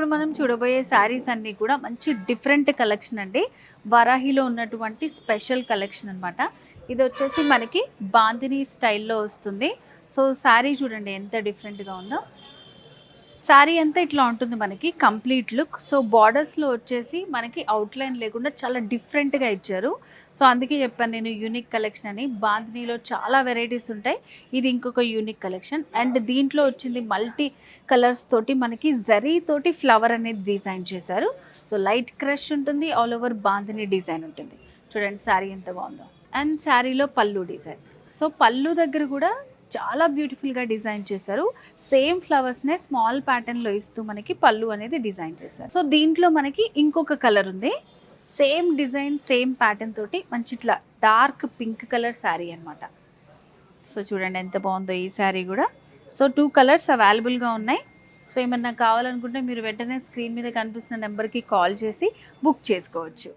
ఇప్పుడు మనం చూడబోయే శారీస్ అన్నీ కూడా మంచి డిఫరెంట్ కలెక్షన్ అండి. వరాహిలో ఉన్నటువంటి స్పెషల్ కలెక్షన్ అనమాట. ఇది వచ్చేసి మనకి బాందిని స్టైల్లో వస్తుంది. సో శారీ చూడండి ఎంత డిఫరెంట్గా ఉందో. శారీ అంతా ఇట్లా ఉంటుంది మనకి కంప్లీట్ లుక్. సో బార్డర్స్లో వచ్చేసి మనకి అవుట్లైన్ లేకుండా చాలా డిఫరెంట్గా ఇచ్చారు. సో అందుకే చెప్పాను నేను యూనిక్ కలెక్షన్ అని. బాందినీలో చాలా వెరైటీస్ ఉంటాయి, ఇది ఇంకొక యూనిక్ కలెక్షన్. అండ్ దీంట్లో వచ్చింది మల్టీ కలర్స్ తోటి మనకి జరీ తోటి ఫ్లవర్ అనేది డిజైన్ చేశారు. సో లైట్ క్రష్ ఉంటుంది, ఆల్ ఓవర్ బాందిని డిజైన్ ఉంటుంది. చూడండి శారీ ఎంత బాగుందో. అండ్ శారీలో పళ్ళు డిజైన్. సో పళ్ళు దగ్గర కూడా చాలా బ్యూటిఫుల్గా డిజైన్ చేశారు. సేమ్ ఫ్లవర్స్నే స్మాల్ ప్యాటర్న్లో ఇస్తూ మనకి పళ్ళు అనేది డిజైన్ చేశారు. సో దీంట్లో మనకి ఇంకొక కలర్ ఉంది, సేమ్ డిజైన్ సేమ్ ప్యాటర్న్ తోటి మంచి ఇట్లా డార్క్ పింక్ కలర్ శారీ అనమాట. సో చూడండి ఎంత బాగుందో ఈ శారీ కూడా. సో 2 కలర్స్ అవైలబుల్గా ఉన్నాయి. సో ఏమన్నా కావాలనుకుంటే మీరు వెంటనే స్క్రీన్ మీద కనిపిస్తున్న నెంబర్కి కాల్ చేసి బుక్ చేసుకోవచ్చు.